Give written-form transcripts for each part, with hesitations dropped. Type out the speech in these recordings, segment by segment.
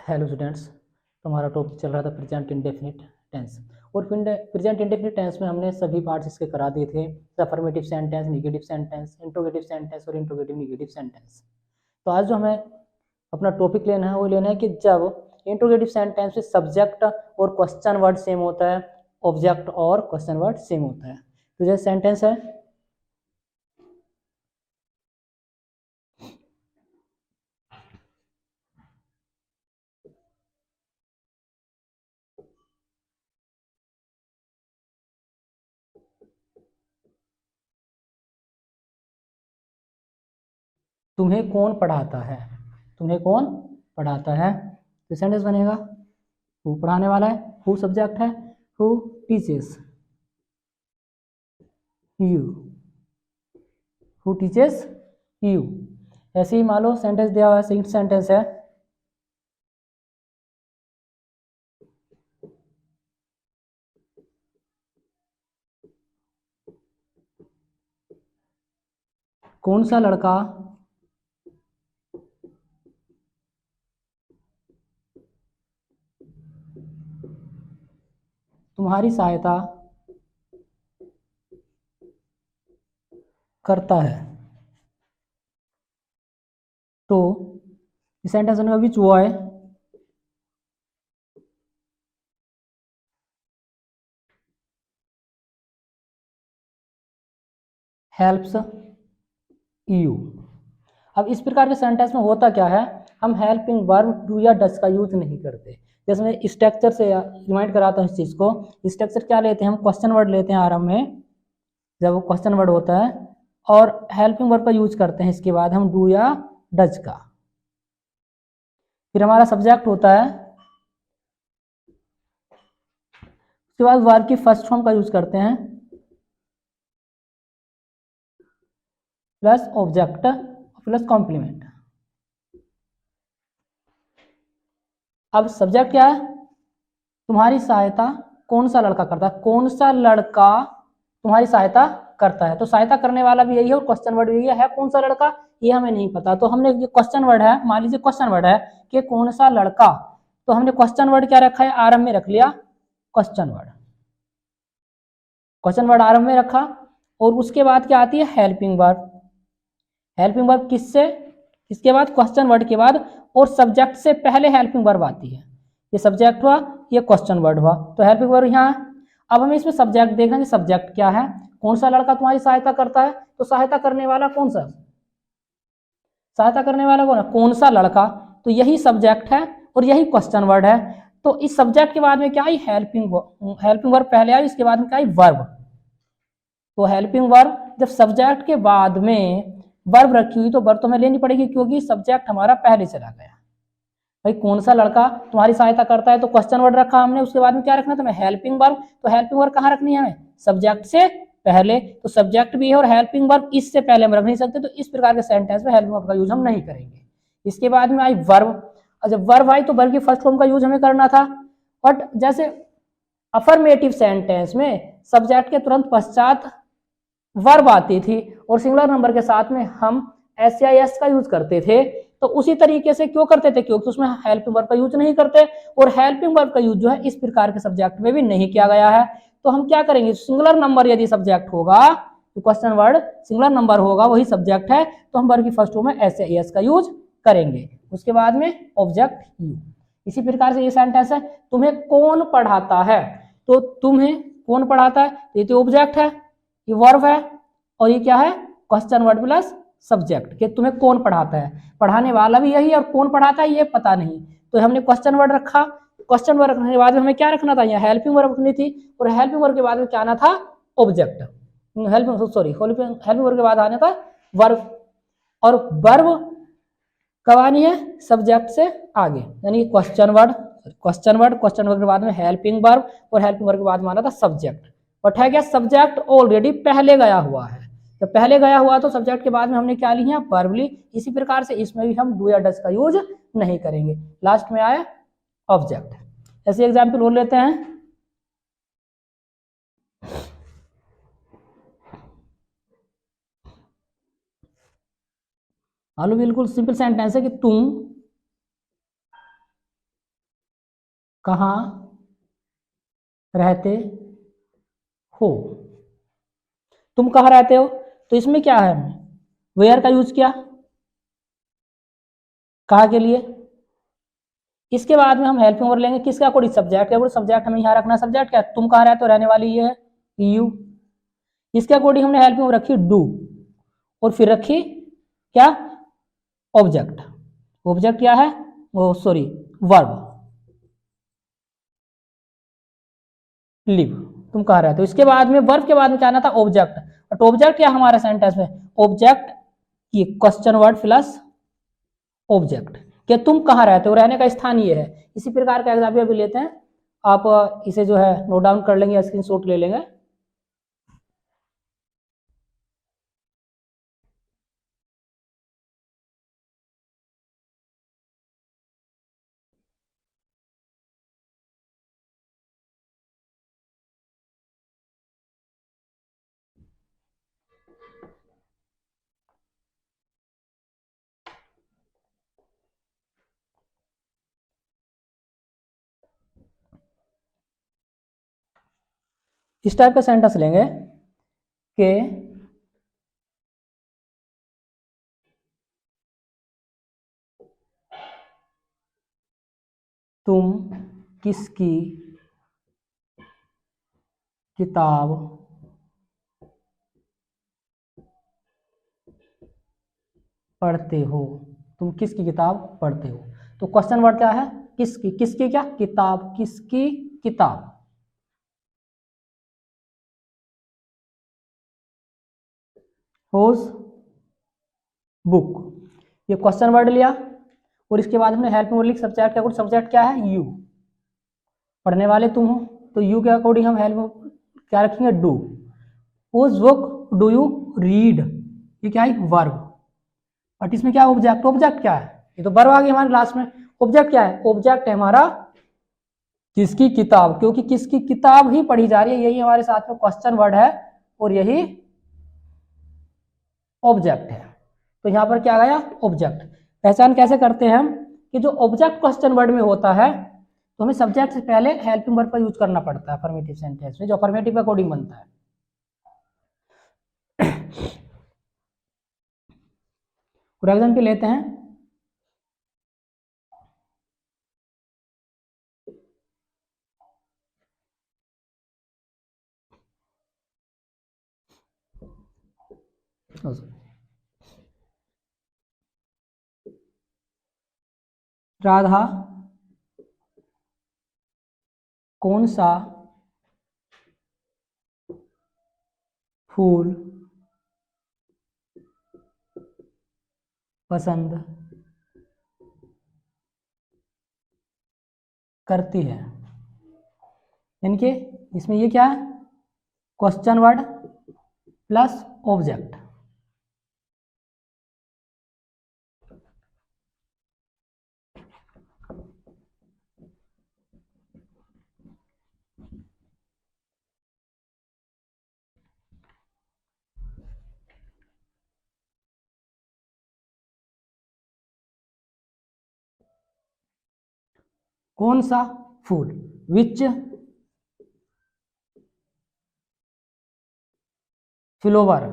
Hello students, तो हमारा topic चल रहा था प्रेजेंट इंडेफिनिट टेंस। और प्रेजेंट इंडेफिनिट टेंस में हमने सभी पार्ट्स इसके करा दिए थे, affirmative sentence, negative sentence, interrogative sentence और इंट्रोगेटिव नेगेटिव सेंटेंस। तो आज जो हमें अपना टॉपिक लेना है वो लेना है कि जब इंट्रोगेटिव सेंटेंस में सब्जेक्ट और क्वेश्चन वर्ड सेम होता है, ऑब्जेक्ट और क्वेश्चन वर्ड सेम होता है। तो जैसे सेंटेंस है, तुम्हें कौन पढ़ाता है, तुम्हें कौन पढ़ाता है। तो सेंटेंस बनेगा हु पढ़ाने वाला है, हु सब्जेक्ट है, who teaches you, who teaches you. ऐसे ही मान लो सेंटेंस दिया हुआ है, सेकंड सेंटेंस है, कौन सा लड़का तुम्हारी सहायता करता है। तो इस सेंटेंस में विच बॉय हेल्प्स यू। अब इस प्रकार के सेंटेंस में होता क्या है, हम हेल्पिंग वर्ब डू या डज का यूज नहीं करते। जैसे मैं स्ट्रक्चर से रिमाइंड कराता हूँ इस चीज को। स्ट्रक्चर क्या लेते हैं, हम क्वेश्चन वर्ड लेते हैं आरंभ में, जब वो क्वेश्चन वर्ड होता है, और हेल्पिंग वर्ब का यूज करते हैं इसके बाद हम डू या डज का। फिर हमारा सब्जेक्ट होता है, उसके बाद वर्ब की फर्स्ट फॉर्म का यूज करते हैं प्लस ऑब्जेक्ट प्लस कॉम्प्लीमेंट। अब सब्जेक्ट क्या है, तुम्हारी सहायता कौन सा लड़का करता है, कौन सा लड़का तुम्हारी सहायता करता है। तो सहायता करने वाला भी यही है और क्वेश्चन वर्ड भी यही है कौन सा लड़का, ये हमें नहीं पता। तो हमने ये क्वेश्चन वर्ड है, मान लीजिए क्वेश्चन वर्ड है कि कौन सा लड़का, तो हमने क्वेश्चन वर्ड क्या रखा है, आरंभ में रख लिया क्वेश्चन वर्ड, क्वेश्चन वर्ड आरंभ में रखा। और उसके बाद क्या आती है, हेल्पिंग वर्ब। हेल्पिंग वर्ब किससे, इसके बाद क्वेश्चन वर्ड के बाद, और सब्जेक्ट से पहले हेल्पिंग वर्ब आती है। ये सब्जेक्ट हुआ, ये क्वेश्चन वर्ड हुआ, तो हेल्पिंग वर्ब यहाँ है। अब हमें इसमें सब्जेक्ट देखना है, सब्जेक्ट क्या है, कौन सा लड़का तुम्हारी सहायता करता है। तो सहायता करने वाला कौन सा, सहायता करने वाला कौन सा लड़का, तो यही सब्जेक्ट है और यही क्वेश्चन वर्ड है। तो इस सब्जेक्ट के बाद में क्या आई, हेल्पिंग वर्ब पहले आई, इसके बाद में क्या आई, वर्ब। तो हेल्पिंग वर्ब जब सब्जेक्ट के बाद में वर्ब रखी हुई तो वर्ब तो हमें लेनी पड़ेगी, क्योंकि सब्जेक्ट हमारा पहले चला गया। भाई कौन सा लड़का तुम्हारी सहायता करता है, तो क्वेश्चन वर्ड रखा हमने, उसके बाद में क्या रखना था, हेल्पिंग वर्ब। तो हेल्पिंग वर्ब कहाँ रखनी है हमें, सब्जेक्ट से पहले। तो सब्जेक्ट भी है और हेल्पिंग वर्ब इससे पहले हम रख नहीं सकते, तो इस प्रकार के सेंटेंस में हेल्पिंग वर्ब का यूज हम नहीं करेंगे। इसके बाद में आई वर्ब, और जब वर्ब आई तो वर्ब की फर्स्ट फॉर्म का यूज हमें करना था। बट जैसे अफर्मेटिव सेंटेंस में सब्जेक्ट के तुरंत पश्चात वर्ब आती थी और सिंगुलर नंबर के साथ में हम एस या एस का यूज करते थे। तो उसी तरीके से क्यों करते थे, क्योंकि उसमें हेल्पिंग वर्ब का यूज नहीं करते, और हेल्पिंग वर्ब का यूज जो है इस प्रकार के सब्जेक्ट में भी नहीं किया गया है। तो हम क्या करेंगे, सिंगुलर नंबर यदि सब्जेक्ट होगा, तो क्वेश्चन वर्ड सिंगुलर नंबर होगा, वही सब्जेक्ट है, तो हम वर्ब की फर्स्ट फॉर्म में एस या एस का यूज करेंगे। उसके बाद में ऑब्जेक्ट यू। इसी प्रकार से ये सेंटेंस है, तुम्हें कौन पढ़ाता है। तो तुम्हें कौन पढ़ाता है, ये तो ऑब्जेक्ट है, ये वर्ब है, और ये क्या है, क्वेश्चन वर्ड प्लस सब्जेक्ट, कि तुम्हें कौन पढ़ाता है। पढ़ाने वाला भी यही है और कौन पढ़ाता है ये पता नहीं, तो हमने क्वेश्चन वर्ड रखा। क्वेश्चन वर्ड रखने के बाद में हमें क्या रखना था, यहाँ हेल्पिंग वर्ब रखनी थी, और हेल्पिंग वर्ब के बाद में क्या आना था, ऑब्जेक्ट। हेल्पिंग वर्ब के बाद आने था वर्ब, और वर्ब कब आनी है, सब्जेक्ट से आगे, यानी क्वेश्चन वर्ड क्वेश्चन वर्ड के बाद में हेल्पिंग वर्ब, और हेल्पिंग वर्ब के बाद में आना था सब्जेक्ट। बट है क्या, सब्जेक्ट ऑलरेडी पहले गया हुआ है, जब पहले गया हुआ तो सब्जेक्ट के बाद में हमने क्या लिया, वर्ब ली। इसी प्रकार से इसमें भी हम डू या डज का यूज नहीं करेंगे, लास्ट में आया ऑब्जेक्ट। ऐसे एग्जाम्पल और लेते हैं, मान लो बिल्कुल सिंपल सेंटेंस है कि तुम कहाँ रहते हो, तुम कहाँ रहते हो। तो इसमें क्या है, हमने वेयर का यूज किया कहाँ के लिए। इसके बाद में हम हेल्पिंग वर्ब लेंगे किसका, अकॉर्डिंग सब्जेक्ट के अकॉर्डिंग। सब्जेक्ट हमें यहाँ रखना, सब्जेक्ट क्या है, तुम कहाँ रहते हो, रहने वाली ये है यू। इसके अकॉर्डिंग हमने हेल्पिंग वर्ब रखी डू, और फिर रखी क्या, ऑब्जेक्ट। ऑब्जेक्ट क्या है, वो सॉरी वर्ब, लिव, तुम कहाँ रहते हो। इसके बाद में वर्ब के बाद में क्या आना था, ऑब्जेक्ट। बट ऑब्जेक्ट क्या हमारे सेंटेंस में, ऑब्जेक्ट ये क्वेश्चन वर्ड प्लस ऑब्जेक्ट, कि तुम कहाँ रहते हो, रहने का स्थान ये है। इसी प्रकार का एग्जाम्पल भी लेते हैं, आप इसे जो है नोट डाउन कर लेंगे, स्क्रीनशॉट ले लेंगे। इस टाइप का सेंटेंस लेंगे कि तुम किसकी किताब पढ़ते हो, तुम किसकी किताब पढ़ते हो। तो क्वेश्चन वर्ड क्या है, किसकी, किसकी क्या, किताब, किसकी किताब। होज बुक, ये क्वेश्चन वर्ड लिया, और इसके बाद हमने हेल्प वर्ड लिख, सब्जेक्ट क्या, सब्जेक्ट क्या है यू, पढ़ने वाले तुम हो, तो यू के अकॉर्डिंग हम हेल्प क्या रखेंगे do. Whose book do you read, ये क्या है वर्ब। बट इसमें क्या ऑब्जेक्ट, ऑब्जेक्ट क्या है, ये तो वर्ब आ गई हमारे लास्ट में। ऑब्जेक्ट क्या है, ऑब्जेक्ट है हमारा किसकी किताब, क्योंकि किसकी किताब ही पढ़ी जा रही है, यही हमारे साथ में क्वेश्चन वर्ड है और यही ऑब्जेक्ट है। तो यहां पर क्या गया, ऑब्जेक्ट। पहचान कैसे करते हैं हम, कि जो ऑब्जेक्ट क्वेश्चन वर्ड में होता है तो हमें सब्जेक्ट से पहले हेल्पिंग वर्ब का यूज करना पड़ता है अफर्मेटिव सेंटेंस में, जो अफर्मेटिव के अकॉर्डिंग बनता है। फॉर एग्जाम्पल लेते हैं, राधा कौन सा फूल पसंद करती है, यानी कि इसमें ये क्या है, क्वेश्चन वर्ड प्लस ऑब्जेक्ट। कौन सा फूल, विच फ्लोवर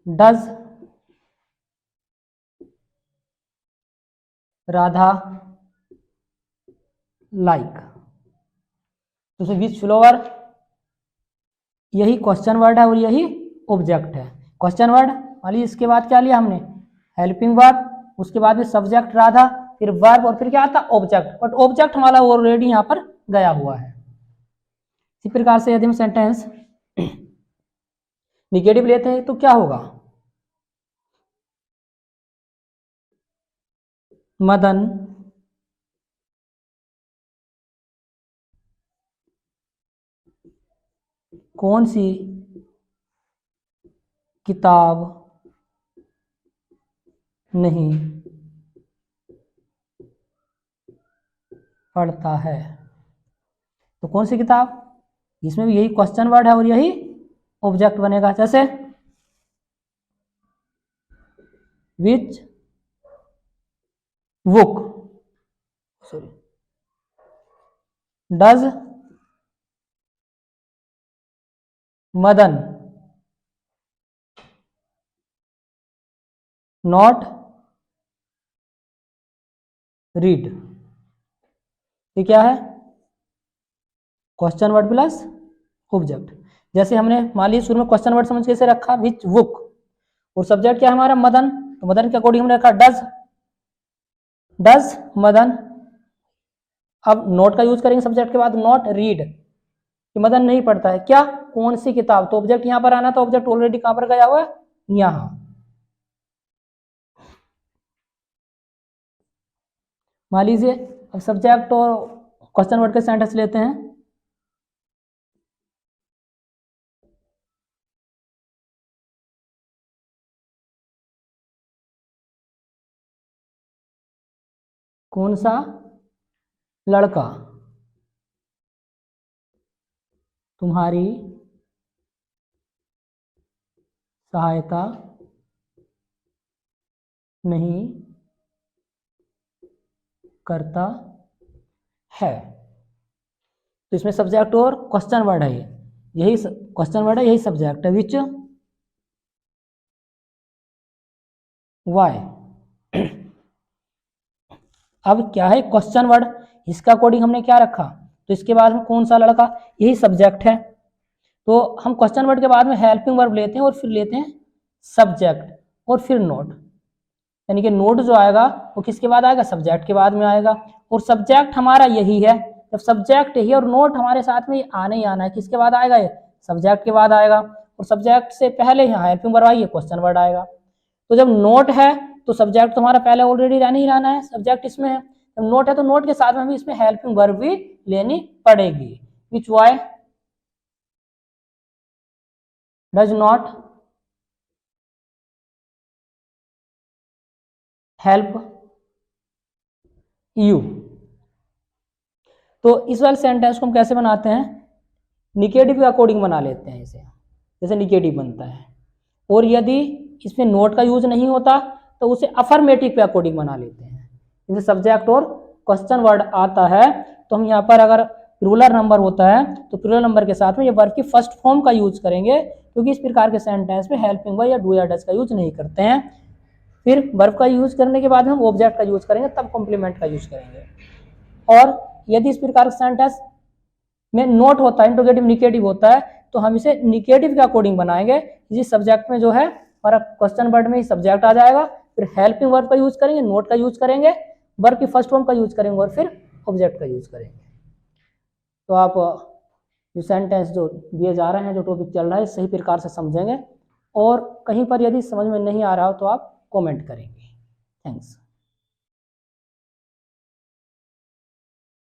डज राधा लाइक। तो विच फ्लोवर यही क्वेश्चन वर्ड है और यही ऑब्जेक्ट है। क्वेश्चन वर्ड वाली, इसके बाद क्या लिया हमने, हेल्पिंग वर्ब, उसके बाद में सब्जेक्ट राधा, फिर वर्ब, और फिर क्या आता ऑब्जेक्ट। बट ऑब्जेक्ट हमारा ऑलरेडी यहाँ पर गया हुआ है। इसी प्रकार से यदि हम सेंटेंस निगेटिव लेते हैं तो क्या होगा, मदन कौन सी किताब नहीं पढ़ता है। तो कौन सी किताब, इसमें भी यही क्वेश्चन वर्ड है और यही ऑब्जेक्ट बनेगा। जैसे which book sorry, does Madan not read, ये क्या है? Question word plus object. जैसे हमने मान लीजिए शुरू में क्वेश्चन वर्ड समझ कैसे रखा, विच बुक, और सब्जेक्ट क्या है हमारा? मदन, तो मदन के अकॉर्डिंग हमने रखा डज मदन। अब नोट का यूज करेंगे सब्जेक्ट के बाद, नॉट रीड, कि मदन नहीं पढ़ता है क्या? कौन सी किताब, तो ऑब्जेक्ट यहां पर आना, तो ऑब्जेक्ट ऑलरेडी कहां पर गया हुआ है? यहां। मान लीजिए अब सब्जेक्ट और क्वेश्चन वर्ड के सेंटेंस लेते हैं। कौन सा लड़का तुम्हारी सहायता नहीं करता है, तो इसमें सब्जेक्ट और क्वेश्चन वर्ड है, यही क्वेश्चन वर्ड है, यही सब्जेक्ट है, विच वाई। अब क्या है? क्वेश्चन वर्ड, इसका अकॉर्डिंग हमने क्या रखा, तो इसके बाद में कौन सा लड़का, यही सब्जेक्ट है, तो हम क्वेश्चन वर्ड के बाद में हेल्पिंग वर्ब लेते हैं और फिर लेते हैं सब्जेक्ट और फिर नोट, यानी कि नोट जो आएगा वो किसके बाद आएगा? सब्जेक्ट के बाद में आएगा, और सब्जेक्ट हमारा यही है, जब सब्जेक्ट यही और नोट हमारे साथ में आने ही आना है, किसके बाद आएगा? ये सब्जेक्ट के बाद आएगा, और सब्जेक्ट से पहले यहाँ helping verb I, question word आएगा। तो जब नोट है तो सब्जेक्ट तुम्हारा पहले ऑलरेडी रहने ही रहना है, सब्जेक्ट इसमें है, जब नोट है तो नोट के साथ में भी इसमें हेल्पिंग वर्ब भी लेनी पड़ेगी, which why does not help you. तो इस वाले सेंटेंस को हम कैसे बनाते हैं? निगेटिव के अकॉर्डिंग बना लेते हैं इसे, जैसे निगेटिव बनता है, और यदि इसमें नोट का यूज नहीं होता तो उसे अफर्मेटिव के अकॉर्डिंग बना लेते हैं। जैसे सब्जेक्ट और क्वेश्चन वर्ड आता है तो हम यहाँ पर अगर प्लूरल नंबर होता है तो प्लूरल नंबर के साथ में ये वर्ब की फर्स्ट फॉर्म का यूज करेंगे, क्योंकि इस प्रकार के सेंटेंस में हेल्पिंग वर्ब या डू या डज का यूज नहीं करते हैं। फिर वर्ब का यूज करने के बाद हम ऑब्जेक्ट का यूज करेंगे, तब कॉम्प्लीमेंट का यूज करेंगे। और यदि इस प्रकार के सेंटेंस में नोट होता है, इंट्रोगेटिव निगेटिव होता है, तो हम इसे निगेटिव के अकॉर्डिंग बनाएंगे। इसी सब्जेक्ट में जो है हमारा क्वेश्चन वर्ड में ही सब्जेक्ट आ जाएगा, फिर हेल्पिंग वर्ब का यूज करेंगे, नोट का यूज करेंगे, वर्ब की फर्स्ट फॉर्म का यूज करेंगे और फिर ऑब्जेक्ट का यूज करेंगे। तो आप जो सेंटेंस जो दिए जा रहे हैं, जो टॉपिक चल रहा है, सही प्रकार से समझेंगे, और कहीं पर यदि समझ में नहीं आ रहा हो तो आप कमेंट करेंगे। थैंक्स।